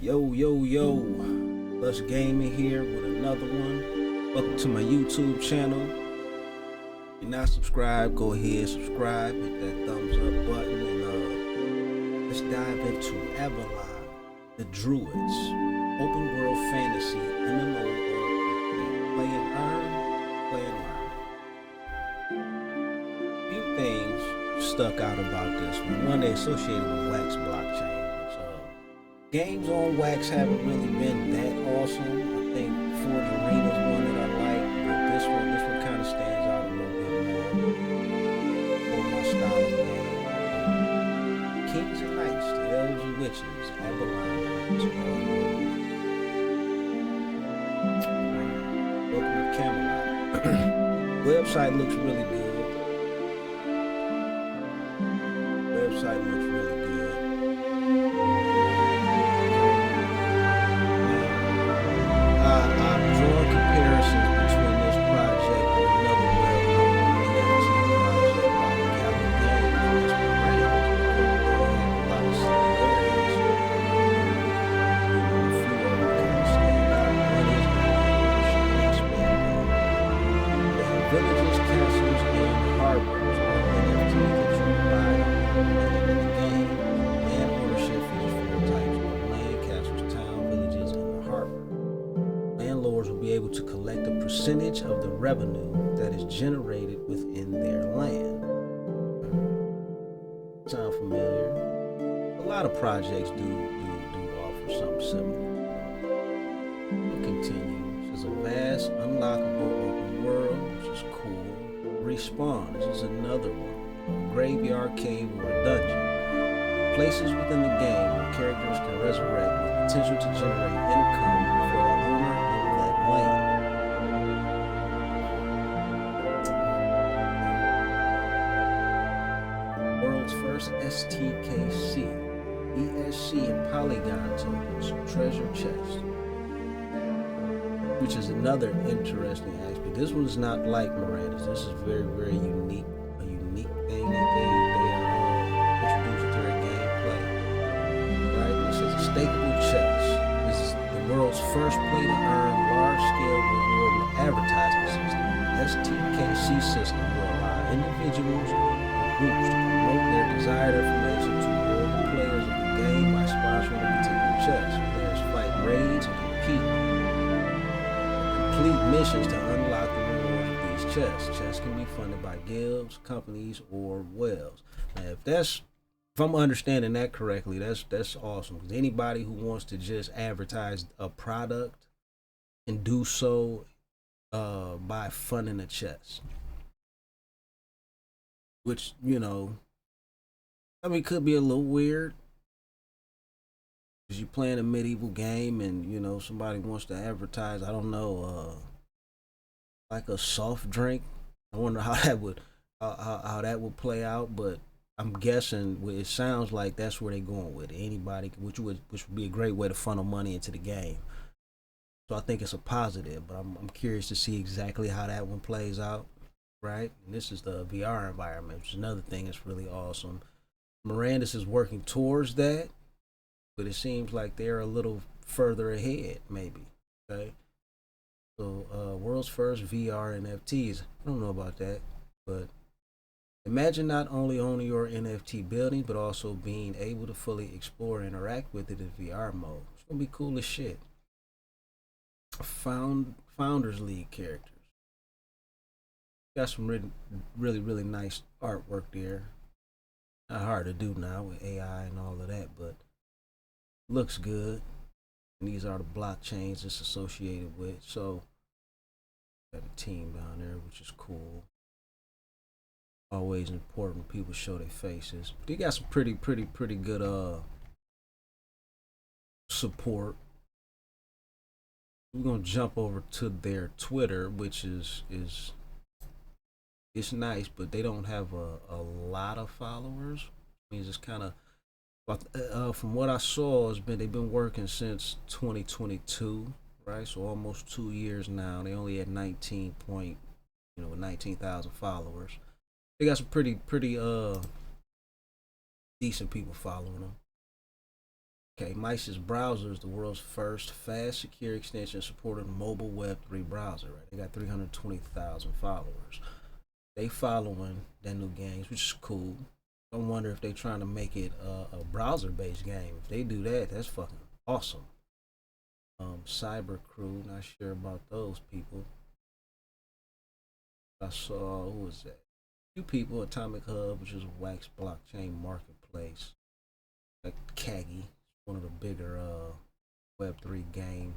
Yo, Us Gaming here with another one. Welcome to my YouTube channel. If you're not subscribed, go ahead, subscribe, hit that thumbs up button, and let's dive into Avalon The Druids. Open world fantasy MMO play and earn, play and learn. A few things stuck out about this one. One, they associated with Wax blockchain. Games on Wax haven't really been that awesome. I think Forge Arena is one that I like, but this one kind of stands out a little bit more for my style of game. Kings and Knights, the Elves and Witches, Avalon, welcome to Camelot. Website looks really good. Website looks really good. Villages, castles, and harbors are NFTs that you can buy in the game. And ownership features four types of land, castles, town, villages, and the harbor. Landlords will be able to collect a percentage of the revenue that is generated within their land. Sound familiar? A lot of projects do offer something similar. We'll continue. This is a vast, unlockable open world, which is cool. Respawn, this is another one. A graveyard, cave, or a dungeon. Places within the game where characters can resurrect with potential to generate income for the owner of that land. World's first STKC, ESC, and Polygon tokens, treasure chest. Which is another interesting aspect. This one is not like Mirandus. This is very, very unique. A unique thing that they introduced to their gameplay. Right? This is a stakeable chest. This is the world's first play to earn large-scale reward and advertisement system. The STKC system will allow individuals or groups to promote their desired information to all the players of the game by sponsoring a particular chest. Players fight raids and compete. Complete missions to unlock the rewards of these chests. Chests can be funded by guilds, companies, or whales. Now, if I'm understanding that correctly, that's awesome. Because anybody who wants to just advertise a product and do so by funding a chest, which could be a little weird. Because you're playing a medieval game and somebody wants to advertise, I don't know, like a soft drink. I wonder how that would play out, but I'm guessing it sounds like that's where they're going with it. Anybody, which would be a great way to funnel money into the game. So I think it's a positive, but I'm curious to see exactly how that one plays out, right? And this is the VR environment, which is another thing that's really awesome. Mirandus is working towards that. But it seems like they're a little further ahead, maybe. Okay. So, world's first VR NFTs. I don't know about that, but imagine not only owning your NFT building, but also being able to fully explore and interact with it in VR mode. It's gonna be cool as shit. Founders League characters. Got some really nice artwork there. Not hard to do now with AI and all of that, but looks good. And these are the blockchains it's associated with. So got a team down there, which is cool. Always important when people show their faces. They got some pretty good support. We're gonna jump over to their Twitter, which is it's nice, but they don't have a lot of followers. It means it's kind of, from what I saw, they've been working since 2022, right? So almost 2 years now. They only had 19,000 followers. They got some pretty decent people following them. Okay, Mice's browser is the world's first fast, secure extension supporting mobile Web3 browser. Right, they got 320,000 followers. They following Danu Games, which is cool. I wonder if they trying to make it a browser-based game. If they do that, that's fucking awesome. Cyber Crew, not sure about those people. I saw who was that? Few people, Atomic Hub, which is a Wax blockchain marketplace. Like Kagi, one of the bigger Web3 game.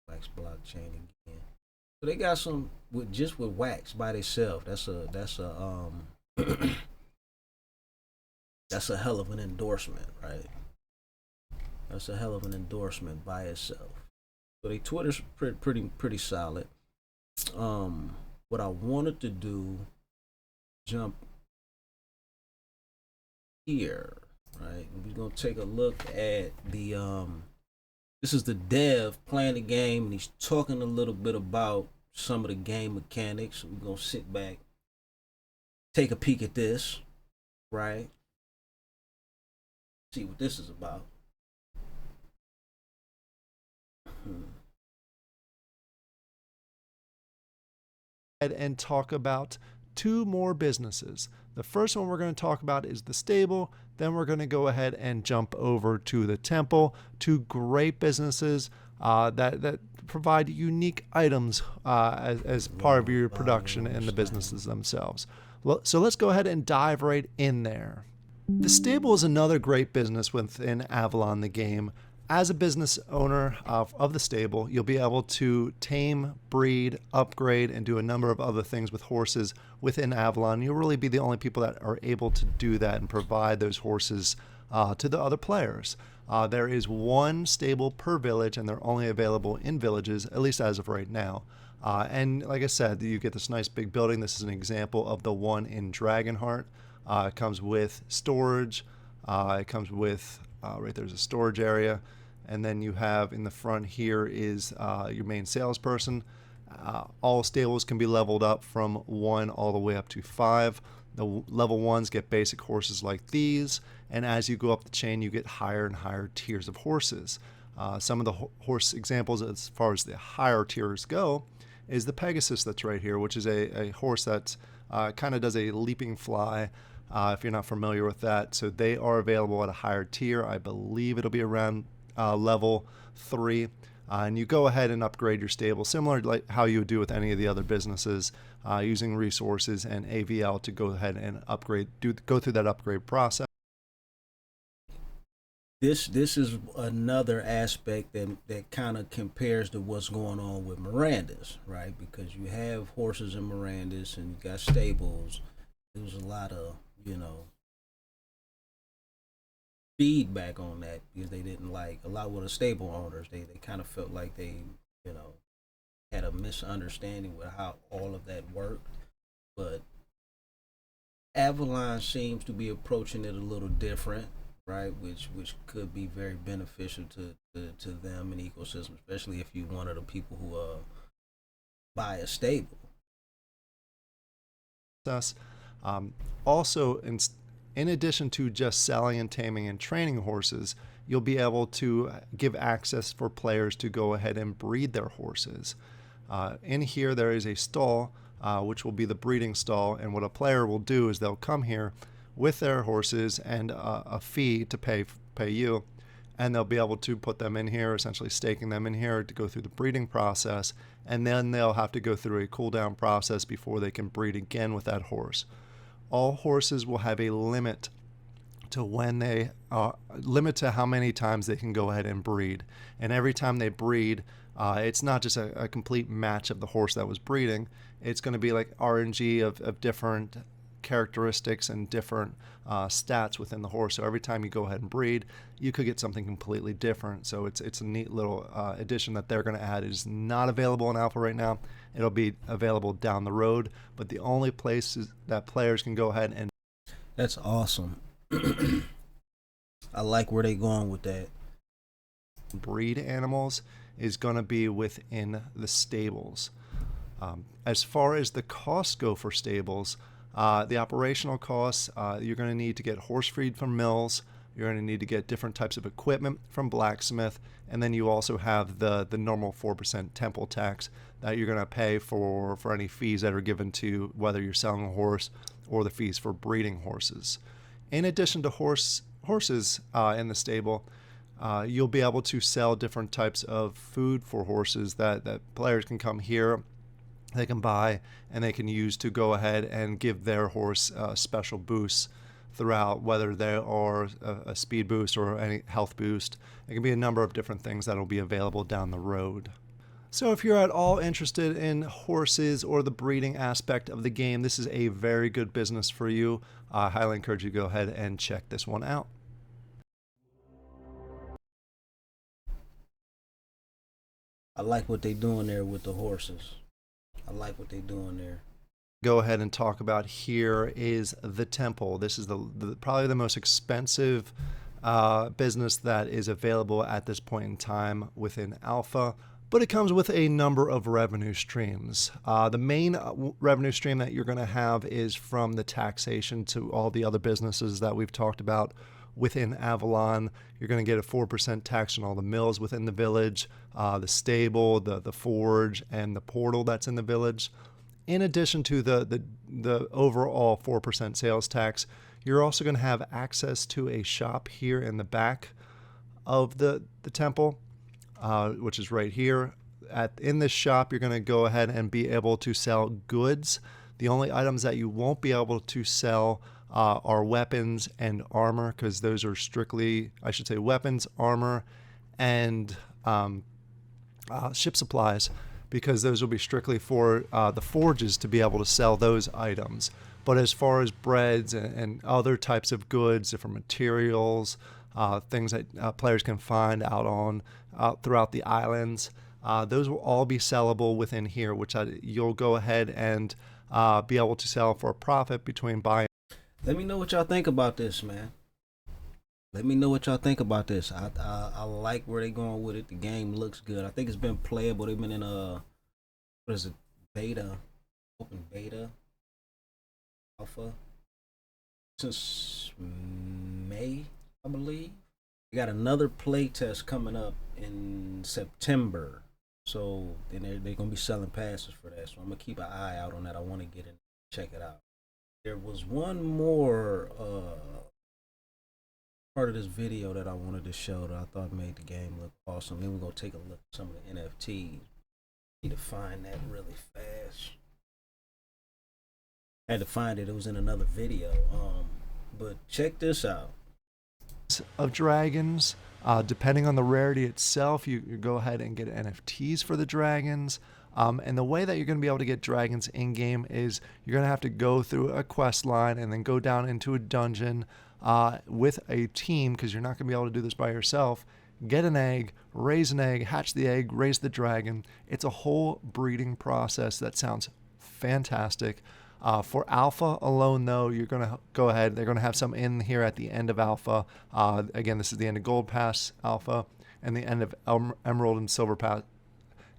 Wax blockchain again. So they got some with just with Wax by themselves. That's a hell of an endorsement, right? That's a hell of an endorsement by itself. So they Twitter's pretty solid. What I wanted to do, jump here, right? We're gonna take a look at the this is the dev playing the game, and he's talking a little bit about some of the game mechanics. We're gonna sit back, take a peek at this, right? See what this is about. And talk about two more businesses. The first one we're going to talk about is the stable. Then we're going to go ahead and jump over to the temple. Two great businesses that provide unique items as part of your production and the businesses themselves. So let's go ahead and dive right in there. The stable is another great business within Avalon the game. As a business owner of the stable, you'll be able to tame, breed, upgrade, and do a number of other things with horses within Avalon. You'll really be the only people that are able to do that and provide those horses to the other players. There is one stable per village, and they're only available in villages, at least as of right now. And like I said, you get this nice big building. This is an example of the one in Dragonheart. It comes with storage. It comes with, right there's a storage area. And then you have in the front here is your main salesperson. All stables can be leveled up from 1 all the way up to 5. The level 1s get basic horses like these, and as you go up the chain, you get higher and higher tiers of horses. Some of the horse examples as far as the higher tiers go is the Pegasus that's right here, which is a horse that kind of does a leaping fly. If you're not familiar with that, so they are available at a higher tier. I believe it'll be around level 3, and you go ahead and upgrade your stable similar to like how you would do with any of the other businesses, using resources and AVL to go ahead and upgrade, go through that upgrade process. This is another aspect that kind of compares to what's going on with Mirandus, right? Because you have horses in Mirandus and you got stables. There's a lot of feedback on that because they didn't like a lot with the stable owners. They kind of felt like they had a misunderstanding with how all of that worked. But Avalon seems to be approaching it a little different, right? Which could be very beneficial to them and ecosystem, especially if you're one of the people who buy a stable. Also, in addition to just selling and taming and training horses, you'll be able to give access for players to go ahead and breed their horses. In here, there is a stall, which will be the breeding stall, and what a player will do is they'll come here with their horses and a fee to pay you, and they'll be able to put them in here, essentially staking them in here to go through the breeding process, and then they'll have to go through a cooldown process before they can breed again with that horse. All horses will have a limit to when they limit to how many times they can go ahead and breed, and every time they breed, it's not just a complete match of the horse that was breeding. It's going to be like RNG of different characteristics and different stats within the horse. So every time you go ahead and breed, you could get something completely different. So it's a neat little addition that they're going to add. It is not available in alpha right now. It'll be available down the road, but the only places that players can go ahead and That's awesome. I like where they going with that. breed animals is going to be within the stables. As far as the costs go for stables, the operational costs, you're going to need to get horse feed from mills, You're going to need to get different types of equipment from blacksmith, and then you also have the normal 4% temple tax that you're going to pay for any fees that are given to whether you're selling a horse or the fees for breeding horses. In addition to horses in the stable, you'll be able to sell different types of food for horses that players can come here, they can buy, and they can use to go ahead and give their horse special boosts throughout, whether they are a speed boost or any health boost. It can be a number of different things that will be available down the road. So if you're at all interested in horses or the breeding aspect of the game, this is a very good business for you. I highly encourage you to go ahead and check this one out. I like what they doing there with the horses. I like what they doing there. Go ahead and talk about here is the temple. This is probably the most expensive business that is available at this point in time within alpha, but it comes with a number of revenue streams. The main revenue stream that you're going to have is from the taxation to all the other businesses that we've talked about within Avalon. You're going to get a 4% tax on all the mills within the village, the stable, the forge, and the portal that's in the village. In addition to the overall 4% sales tax, you're also going to have access to a shop here in the back of the temple, which is right here. In this shop, you're going to go ahead and be able to sell goods. The only items that you won't be able to sell are weapons and armor, because those are strictly, I should say, weapons, armor, and ship supplies, because those will be strictly for the forges to be able to sell those items. But as far as breads and other types of goods, different materials, things that players can find out throughout the islands, those will all be sellable within here, which you'll go ahead and be able to sell for a profit between buying. Let me know what y'all think about this, man. Let me know what y'all think about this. I like where they going with it. The game looks good. I think it's been playable. They've been in what is it, beta, open beta, alpha, since May, I believe. We got another play test coming up in September. So then they're gonna be selling passes for that. So I'm gonna keep an eye out on that. I want to get in, check it out. There was one more part of this video that I wanted to show that I thought made the game look awesome. Then we're gonna take a look at some of the NFTs. Need to find that really fast. I had to find it. It was in another video. But check this out. Of dragons, depending on the rarity itself, you go ahead and get NFTs for the dragons. And the way that you're going to be able to get dragons in game is you're going to have to go through a quest line and then go down into a dungeon with a team, because you're not going to be able to do this by yourself. Get an egg, raise an egg, hatch the egg, raise the dragon. It's a whole breeding process that sounds fantastic. For alpha alone, though, you're going to go ahead. They're going to have some in here at the end of alpha. Again, this is the end of gold pass alpha and the end of emerald and silver pass.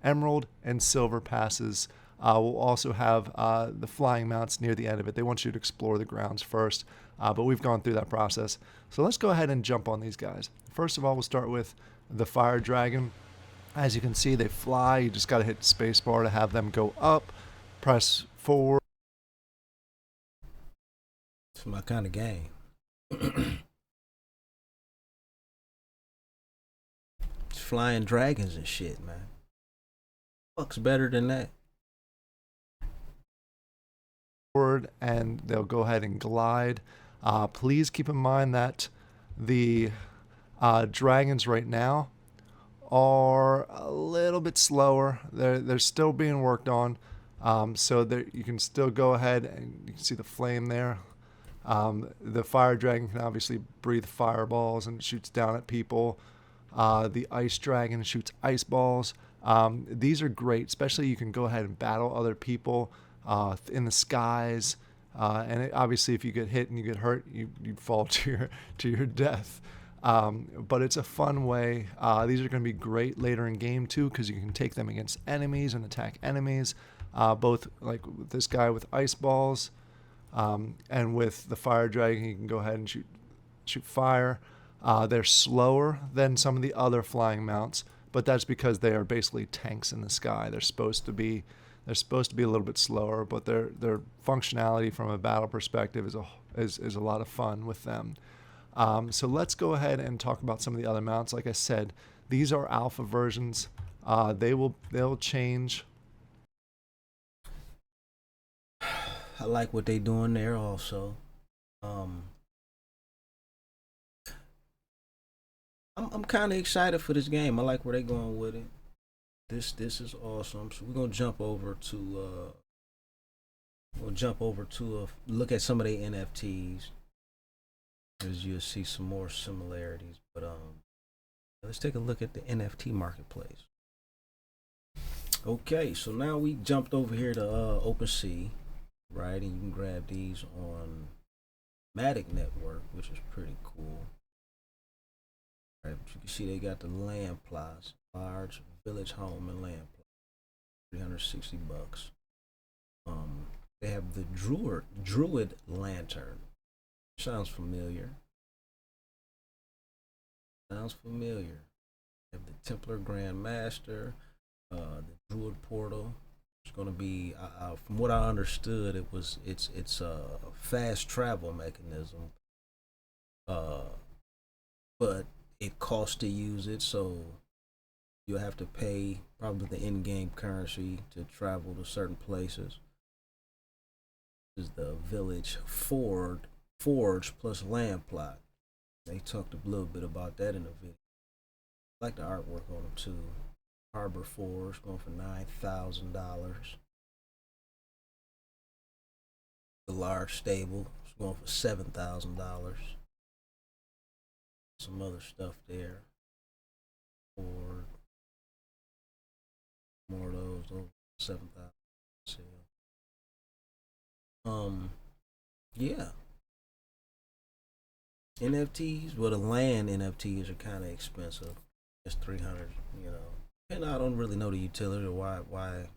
Emerald and silver passes will also have the flying mounts near the end of it. They want you to explore the grounds first, but we've gone through that process. So let's go ahead and jump on these guys. First of all, we'll start with the fire dragon. As you can see, they fly. You just got to hit spacebar to have them go up. Press forward. It's my kind of game. It's flying dragons and shit, man. Fuck's better than that. And they'll go ahead and glide. Please keep in mind that the dragons right now are a little bit slower. They're still being worked on, so you can still go ahead and you can see the flame there. The fire dragon can obviously breathe fireballs and shoots down at people. The ice dragon shoots ice balls. These are great, especially you can go ahead and battle other people in the skies. And obviously, if you get hit and you get hurt, you fall to your death. But it's a fun way. These are going to be great later in game too, because you can take them against enemies and attack enemies. Both like with this guy with ice balls, and with the fire dragon, you can go ahead and shoot fire. They're slower than some of the other flying mounts, but that's because they are basically tanks in the sky. They're supposed to be a little bit slower, but their functionality from a battle perspective is a lot of fun with them. So let's go ahead and talk about some of the other mounts. Like I said, these are alpha versions. They'll change. I like what they doing there also. Um, I'm kind of excited for this game. I like where they going with it. This is awesome. So we're gonna jump over to a look at some of the NFTs, as you'll see some more similarities. But let's take a look at the NFT marketplace. Okay, so now we jumped over here to OpenSea, right? And you can grab these on Matic Network, which is pretty cool. Right, but you can see they got the land plots, large village home and land plot, $360. They have the Druid lantern. Sounds familiar. Sounds familiar. They have the Templar Grand Master, the Druid portal. It's going to be, from what I understood, it's a fast travel mechanism, but it costs to use it, so you'll have to pay probably the in-game currency to travel to certain places. This is the village forge plus land plot. They talked a little bit about that in the video. I like the artwork on them too. Harbor Forge going for $9,000. The large stable is going for $7,000. Some other stuff there. Or more of those 7,000. Yeah. NFTs, well, the land NFTs are kind of expensive. It's 300, you know. And I don't really know the utility or why I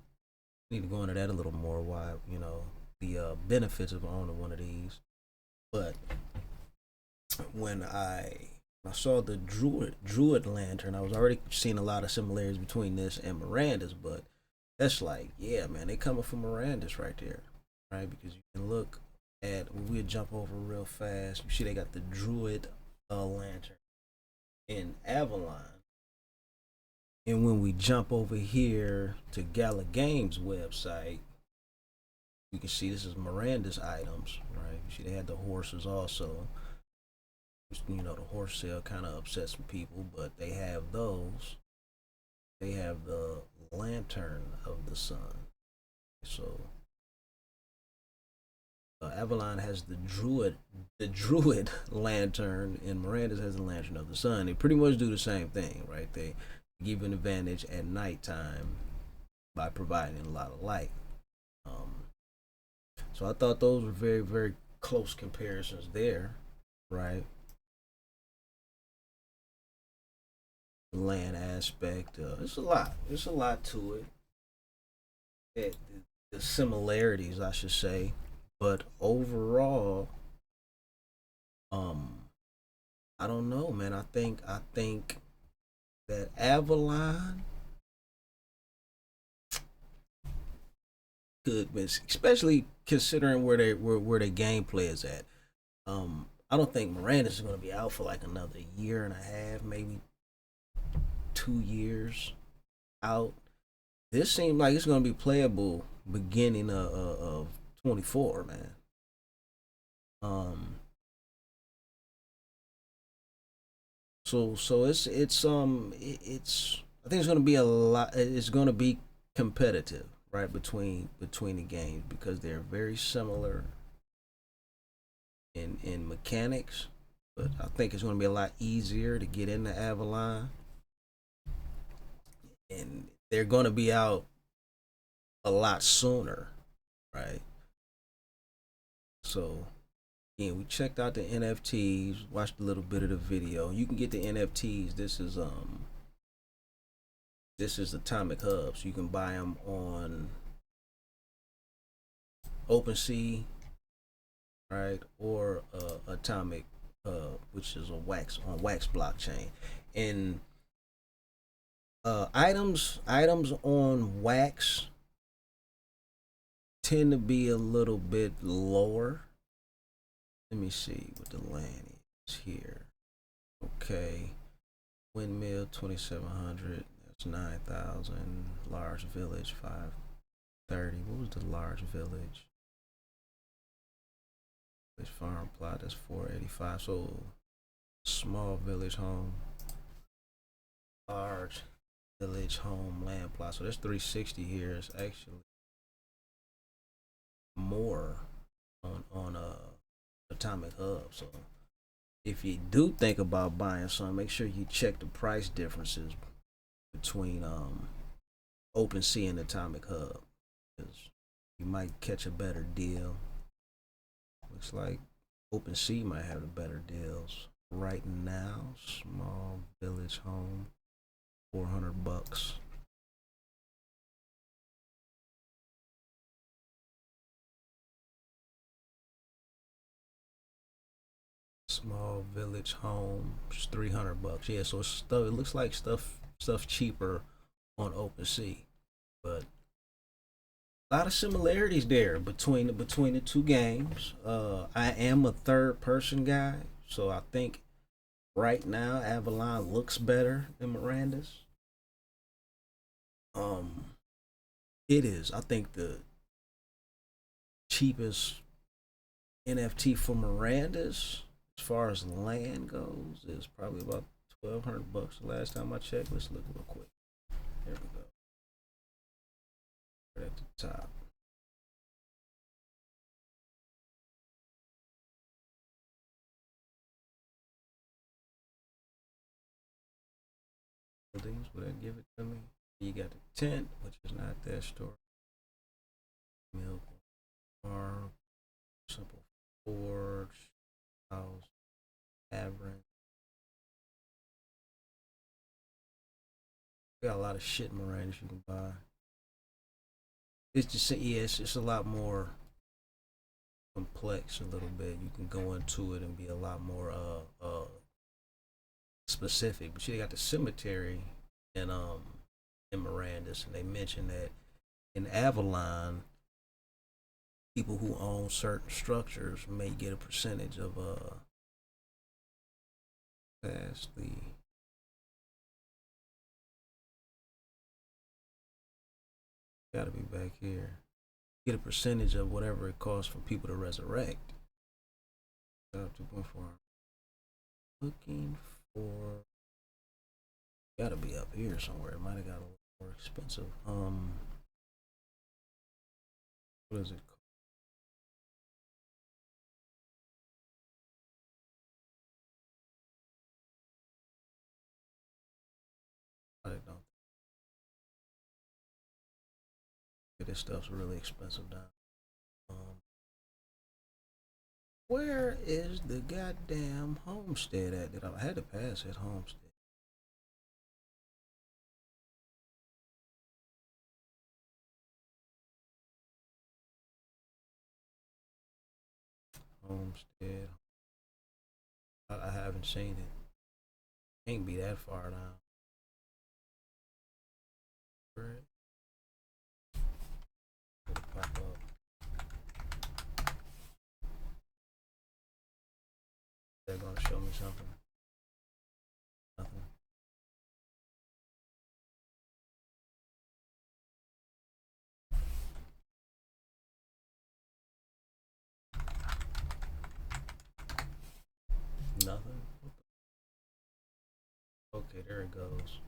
need to go into that a little more. Why, the benefits of owning one of these. But when I saw the Druid lantern, I was already seeing a lot of similarities between this and Mirandus, but that's like, yeah, man, they coming from Mirandus right there, right? Because you can look at, we'll jump over real fast. You see they got the Druid lantern in Avalon. And when we jump over here to Danu Games website, you can see this is Mirandus items, right? You see they had the horses also. The horse sale kind of upset some people, but they have those. They have the lantern of the sun. So Avalon has the druid lantern, and Mirandus has the lantern of the sun. They pretty much do the same thing, right? They give an advantage at nighttime by providing a lot of light. So I thought those were very, very close comparisons there, right? The land aspect, it's a lot. It's a lot to it. The similarities, I should say, but overall, um, I don't know, man. I think that Avalon could, especially considering where their gameplay is at. I don't think Mirandus is going to be out for like another year and a half, maybe 2 years out. This seems like it's going to be playable beginning of 24, man. Um, so it's I think it's going to be a lot. It's going to be competitive, right, between the games because they're very similar in mechanics. But I think it's going to be a lot easier to get into Avalon, and they're going to be out a lot sooner, right? So, again, we checked out the NFTs, watched a little bit of the video. You can get the NFTs. This is Atomic Hub, so you can buy them on OpenSea, right, or Atomic which is a wax on Wax blockchain, and items on Wax tend to be a little bit lower. Let me see what the land is here. Okay, windmill 2,700. That's 9,000. Large village 530. What was the large village? This farm plot that's 485. So small village home, large village home land plot. So that's 360 here. It's actually more on Atomic Hub. So if you do think about buying some, make sure you check the price differences between OpenSea and Atomic Hub, because you might catch a better deal. Looks like OpenSea might have the better deals right now. Small village home, $400. Small village home, just $300. Yeah, so it's stuff. It looks like stuff cheaper on OpenSea, but a lot of similarities there between the two games. I am a third person guy, so I think right now Avalon looks better than Mirandus. Um, it is. I think the cheapest NFT for Mirandus, as far as land goes, is probably about $1,200 the last time I checked. Let's look real quick. There we go. Right at the top. Buildings, would that give it to me? You got the tent, which is not that story. Milk farm, simple forge, house, tavern. Got a lot of shit in Mirandus you can buy. It's just, yeah, it's a lot more complex a little bit. You can go into it and be a lot more specific. But you got the cemetery in Mirandus, and they mentioned that in Avalon, people who own certain structures may get a percentage of past the gotta be back here. Get a percentage of whatever it costs for people to resurrect. 2.4. Looking for, gotta be up here somewhere. It might have got a little more expensive. What is it called? I don't know. This stuff's really expensive down. Where is the goddamn homestead at? That I had to pass that homestead. Homestead. I haven't seen it. Can't be that far down. Right. Pop up. They're gonna show me something. Nothing. Nothing. Okay, there it goes.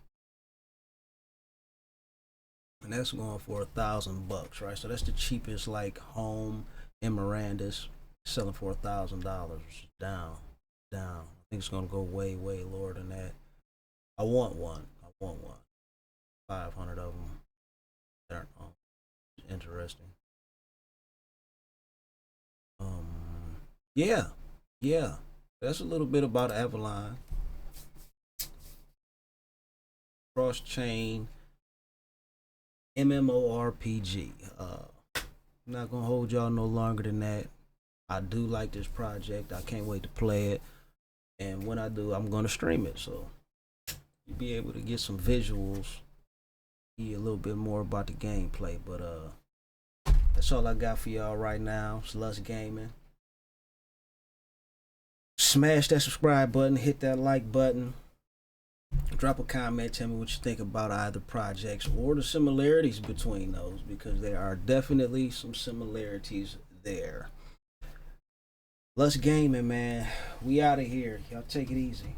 And that's going for $1,000, right? So that's the cheapest like home in Mirandus, selling for $1,000. Down, down. I think it's gonna go way, way lower than that. I want one. I want one. 500 of them. That are interesting. Yeah, yeah. That's a little bit about Avalon. Cross chain MMORPG. I'm not gonna hold y'all no longer than that. I do like this project. I can't wait to play it. And when I do, I'm gonna stream it, so you'll be able to get some visuals, be a little bit more about the gameplay. But that's all I got for y'all right now. It's Lust Gaming. Smash that subscribe button, hit that like button, drop a comment, tell me what you think about either projects or the similarities between those, because there are definitely some similarities there. Lust Gaming, man. We out of here. Y'all take it easy.